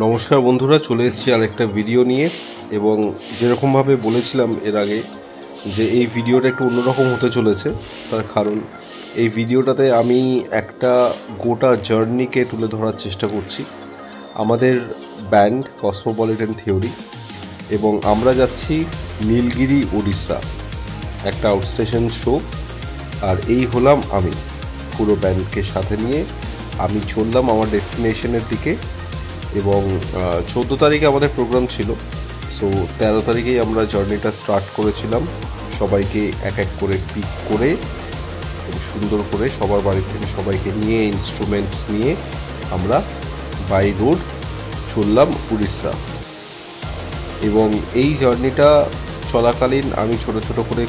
নমস্কার বন্ধুরা, চলে এসেছি আর একটা ভিডিও নিয়ে। এবং যেরকমভাবে বলেছিলাম এর আগে যে এই ভিডিওটা একটু অন্যরকম হতে চলেছে, তার কারণ এই ভিডিওটাতে আমি একটা গোটা জার্নিকে তুলে ধরার চেষ্টা করছি। আমাদের ব্যান্ড কসমোপলিটন থিওরি এবং আমরা যাচ্ছি নীলগিরি উড়িষ্যা, একটা আউটস্টেশন শো। আর এই হলাম আমি, পুরো ব্যান্ডকে সাথে নিয়ে আমি চললাম আমার ডেস্টিনেশনের দিকে। এবং 14 তারিখে আমাদের প্রোগ্রাম ছিল, সো 13 তারিখেই আমরা জার্নিটা স্টার্ট করেছিলাম। সবাইকে এক এক করে পিক করে সুন্দর করে সবার বাড়ি থেকে সবাইকে নিয়ে ইনস্ট্রুমেন্টস নিয়ে আমরা বাই রোড চললাম উড়িষ্যা। এবং এই জার্নিটা চলাকালীন আমি ছোট ছোট করে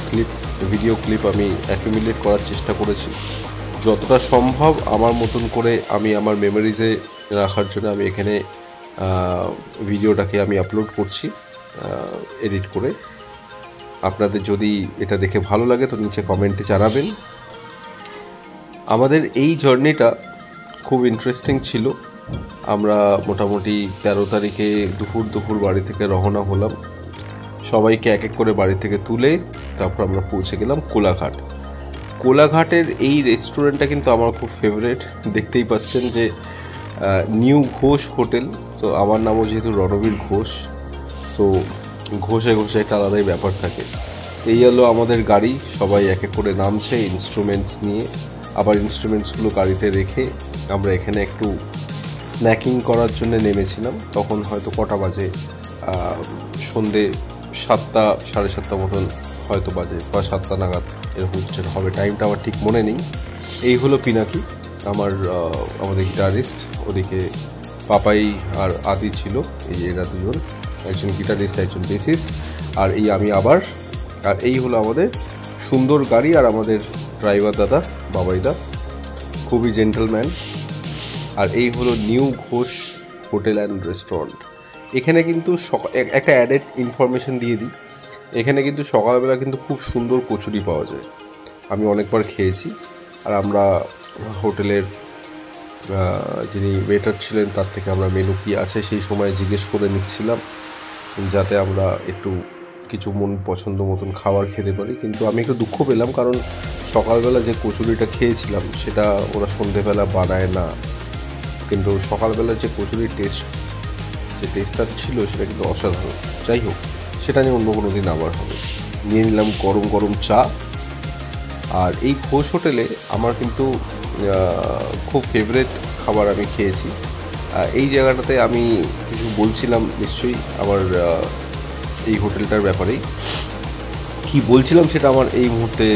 ভিডিও ক্লিপ আমি অ্যাকুমুলেট করার চেষ্টা করেছি যতটা সম্ভব। আমার মতন করে আমি আমার মেমোরিজে রাখার জন্য আমি এখানে ভিডিওটাকে আমি আপলোড করছি এডিট করে। আপনাদের যদি এটা দেখে ভালো লাগে তো নিচে কমেন্টে জানাবেন। আমাদের এই জার্নিটা খুব ইন্টারেস্টিং ছিল। আমরা মোটামুটি 13 তারিখে দুপুর বাড়ি থেকে রওনা হলাম। সবাইকে এক এক করে বাড়ি থেকে তুলে তারপর আমরা পৌঁছে গেলাম কোলাঘাট। কোলাঘাটের এই রেস্টুরেন্টটা কিন্তু আমার খুব ফেভারিট। দেখতেই পাচ্ছেন যে নিউ ঘোষ হোটেল। তো আমার নামও যেহেতু রণবীর ঘোষ, সো ঘোষে একটা আলাদাই ব্যাপার থাকে। এই হলো আমাদের গাড়ি, সবাই এক এক করে নামছে ইনস্ট্রুমেন্টস নিয়ে। আবার ইনস্ট্রুমেন্টসগুলো গাড়িতে রেখে আমরা এখানে একটু স্ন্যাকিং করার জন্য নেমেছিলাম। তখন হয়তো কটা বাজে, সন্ধে 7টা 7:30 মতন হয়তো বাজে, বা 7টা নাগাদ এরকম কিছু হবে, টাইমটা আমার ঠিক মনে নেই। এই হলো পিনাকি, আমাদের গিটারিস্ট। ওদিকে পাপাই আর আদি ছিল, এই যে এরা দুজন, একজন গিটারিস্ট একজন বেসিস্ট, আর এই আমি আবার। আর এই হলো আমাদের সুন্দর গাড়ি আর আমাদের ড্রাইভার দাদা বাবাইদা, খুবই জেন্টলম্যান। আর এই হলো new Ghosh hotel and restaurant. এখানে কিন্তু একটা অ্যাডেড ইনফরমেশন দিয়ে দিই, এখানে কিন্তু সকালবেলা কিন্তু খুব সুন্দর কচুরি পাওয়া যায়। আমি অনেকবার খেয়েছি। আর আমরা হোটেলের যিনি ওয়েটার ছিলেন তার থেকে আমরা মেনু কী আছে সেই সময় জিজ্ঞেস করে নিচ্ছিলাম, যাতে আমরা একটু কিছু মন পছন্দ মতন খাবার খেতে পারি। কিন্তু আমি একটু দুঃখ পেলাম, কারণ সকালবেলা যে কচুরিটা খেয়েছিলাম সেটা ওরা সন্ধেবেলা বানায় না। কিন্তু সকালবেলা যে কচুরির টেস্টটা ছিল সেটা কিন্তু অসাধারণ। যাই হোক, সেটা নিয়ে অন্য কোনো দিন আবার হবে। নিয়ে নিলাম গরম গরম চা। আর এই ঘোষ হোটেলে আমার কিন্তু খুব ফেভারিট খাবার আমি খেয়েছি। এই জায়গাটাতে আমি কিছু বলছিলাম নিশ্চয়ই আমার এই হোটেলটার ব্যাপারেই। কি বলছিলাম সেটা আমার এই মুহূর্তে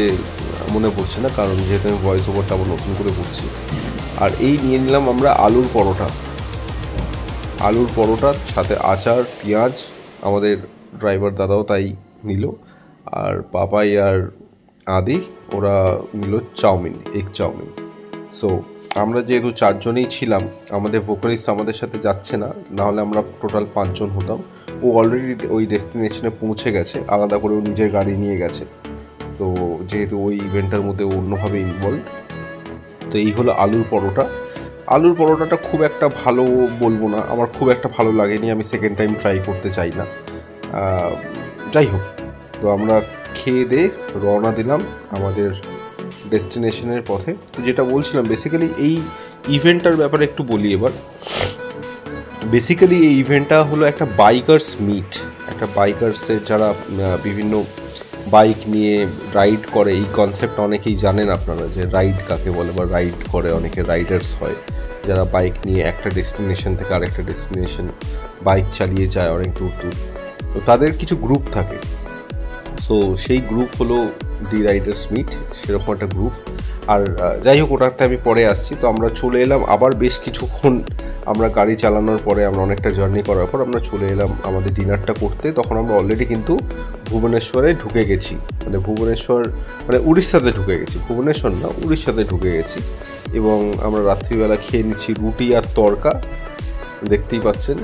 মনে পড়ছে না, কারণ যেহেতু আমি ভয়েস ওভারটা আবার নতুন করে করছি। আর এই নিয়ে নিলাম আমরা আলুর পরোটার সাথে আচার, পেঁয়াজ। আমাদের ড্রাইভার দাদাও তাই নিল। আর পাপাই আর আদি ওরা নিল এগ চাউমিন। সো আমরা যেহেতু 4 জনেই ছিলাম, আমাদের ভোকালিস্ট আমাদের সাথে যাচ্ছে না, নাহলে আমরা টোটাল 5 জন হতাম। ও অলরেডি ওই ডেস্টিনেশনে পৌঁছে গেছে, আলাদা করে ও নিজের গাড়ি নিয়ে গেছে। তো যেহেতু ওই ইভেন্টটার মধ্যে অন্যভাবে ইনভলভ। তো এই হলো আলুর পরোটাটা খুব একটা ভালো বলবো না, আমার খুব একটা ভালো লাগেনি, আমি সেকেন্ড টাইম ট্রাই করতে চাই না। যাই হোক, তো আমরা খেয়ে দিয়ে রওনা দিলাম আমাদের ডেস্টিনেশনের পথে। তো যেটা বলছিলাম, বেসিক্যালি এই ইভেন্টটার ব্যাপারে একটু বলি এবার। বেসিক্যালি এই ইভেন্টটা হলো একটা বাইকার্স মিট, একটা বাইকার্সের যারা বিভিন্ন বাইক নিয়ে রাইড করে। এই কনসেপ্ট অনেকেই জানেন আপনারা, যে রাইড কাকে বলে, বা রাইড করে অনেকে রাইডার্স হয়, যারা বাইক নিয়ে একটা ডেস্টিনেশন থেকে আরেকটা ডেস্টিনেশন বাইক চালিয়ে যায় অনেক দূর। তো তাদের কিছু গ্রুপ থাকে। সো সেই গ্রুপ হলো দি রাইডার্স মিট, সেরকম একটা গ্রুপ। আর যাই হোক, ওটাতে আমি পরে আসছি। তো আমরা চলে এলাম আবার বেশ কিছুক্ষণ আমরা গাড়ি চালানোর পরে, আমরা অনেকটা জার্নি করার পর আমরা চলে এলাম আমাদের ডিনারটা করতে। তখন আমরা অলরেডি কিন্তু ভুবনেশ্বরে ঢুকে গেছি, মানে উড়িষ্যাতে ঢুকে গেছি, ভুবনেশ্বর না উড়িষ্যাতে ঢুকে গেছি। এবং আমরা রাত্রিবেলা খেয়ে নিচ্ছি রুটি আর তড়কা। দেখতেই পাচ্ছেন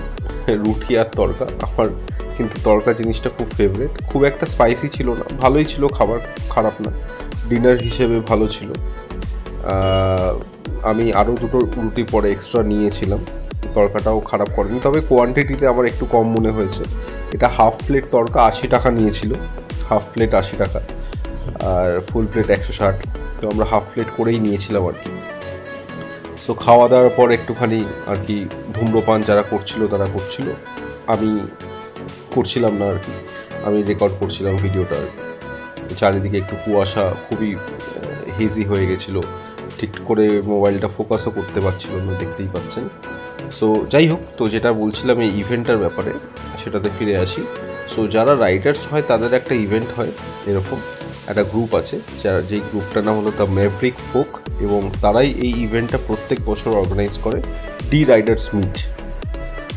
রুটি আর তড়কা। আমার কিন্তু তড়কা জিনিসটা খুব ফেভারিট। খুব একটা স্পাইসি ছিল না, ভালোই ছিল খাবার, খারাপ না, ডিনার হিসেবে ভালো ছিল। আমি আরও 2টো রুটি পরে এক্সট্রা নিয়েছিলাম। তড়কাটাও খারাপ করেনি, তবে কোয়ান্টিটিতে আমার একটু কম মনে হয়েছে। এটা হাফ প্লেট তড়কা 80 টাকা নিয়েছিল, হাফ প্লেট 80 টাকা আর ফুল প্লেট 160, তো আমরা হাফ প্লেট করেই নিয়েছিলাম আর কি। সো খাওয়া দাওয়ার পর একটুখানি আর কি ধূম্রপান যারা করছিল তারা করছিল, আমি করছিলাম না আর কি, আমি রেকর্ড করছিলাম ভিডিওটা। চারিদিকে একটু কুয়াশা, খুবই হেজি হয়ে গেছিলো, ঠিক করে মোবাইলটা ফোকাসও করতে পারছিল না, দেখতেই পাচ্ছেন। সো যাই হোক, তো যেটা বলছিলাম এই ইভেন্টটার ব্যাপারে, সেটাতে ফিরে আসি। সো যারা রাইডার্স হয় তাদের একটা ইভেন্ট হয়, এরকম একটা গ্রুপ আছে, যেই গ্রুপটার নাম হলো দ্য ম্যাভরিক ফোক, এবং তারাই এই ইভেন্টটা প্রত্যেক বছর অর্গানাইজ করে, ডি রাইডার্স মিট।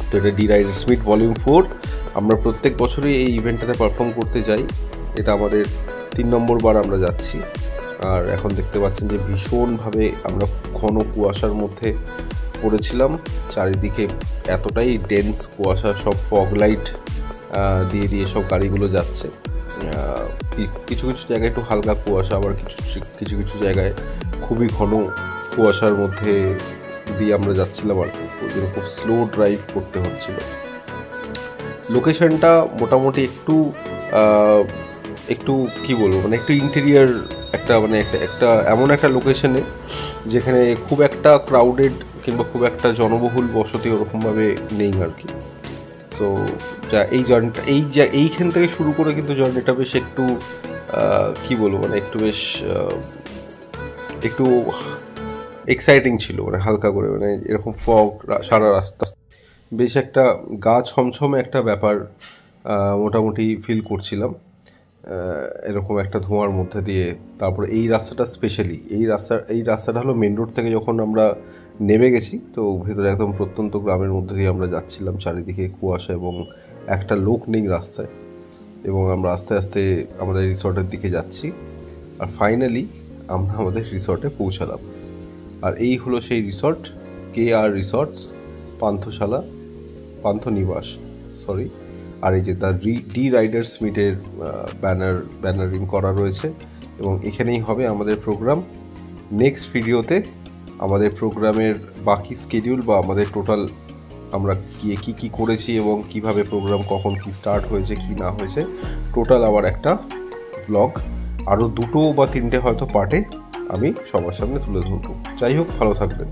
তো এটা ডি রাইডার্স মিট ভলিউম 4, আমরা প্রত্যেক বছরই এই ইভেন্টটাতে পারফর্ম করতে যাই। এটা আমাদের 3 নম্বর বার আমরা যাচ্ছি। আর এখন দেখতে পাচ্ছেন যে ভীষণভাবে আমরা ঘন কুয়াশার মধ্যে পড়েছিলাম, চারিদিকে এতটাই ডেন্স কুয়াশা, সব ফগ লাইট দিয়ে দিয়ে সব গাড়িগুলো যাচ্ছে। কিছু কিছু জায়গায় একটু হালকা কুয়াশা, আবার কিছু কিছু জায়গায় খুবই ঘন কুয়াশার মধ্যে দিয়ে আমরা যাচ্ছিলাম আর কি, খুব স্লো ড্রাইভ করতে হচ্ছিল। লোকেশনটা মোটামুটি একটু কি বলবো, মানে একটু ইন্টেরিয়ার একটা, মানে একটা এমন একটা লোকেশনে যেখানে খুব একটা ক্রাউডেড কিংবা খুব একটা জনবহুল বসতি ওরকমভাবে নেই আর কি। সো এই জার্নিটা এইখান থেকে শুরু করে কিন্তু জার্নিটা বেশ একটু কি বলবো, মানে একটু বেশ একটু এক্সাইটিং ছিল, মানে হালকা করে, মানে এরকম ফগ সারা রাস্তা, বেশ একটা গা ছমছমে একটা ব্যাপার মোটামুটি ফিল করছিলাম এরকম একটা ধোঁয়ার মধ্যে দিয়ে। তারপরে এই রাস্তাটা স্পেশালি, এই রাস্তাটা হলো মেন রোড থেকে যখন আমরা নেমে গেছি, তো ভেতরে একদম প্রত্যন্ত গ্রামের মধ্যে দিয়ে আমরা যাচ্ছিলাম, চারিদিকে কুয়াশা এবং একটা লোক নেই রাস্তায়, এবং আমরা আস্তে আস্তে আমাদের রিসর্টের দিকে যাচ্ছি। আর ফাইনালি আমরা আমাদের রিসর্টে পৌঁছালাম। আর এই হলো সেই রিসর্ট, KR রিসর্টস পান্থনিবাস, সরি। আর এই যে দ্য ডি রাইডার্স মিটের ব্যানারিং করা রয়েছে, এবং এখানেই হবে আমাদের প্রোগ্রাম। নেক্সট ভিডিওতে আমাদের প্রোগ্রামের বাকি স্কেডিউল বা আমাদের টোটাল আমরা গিয়ে কী করেছি এবং কিভাবে প্রোগ্রাম কখন কি স্টার্ট হয়েছে কি না হয়েছে, টোটাল আবার একটা ব্লগ আরও 2 বা 3টে হয়তো পার্টে আমি সবার সামনে তুলে ধরবো। যাই হোক, ভালো থাকবেন।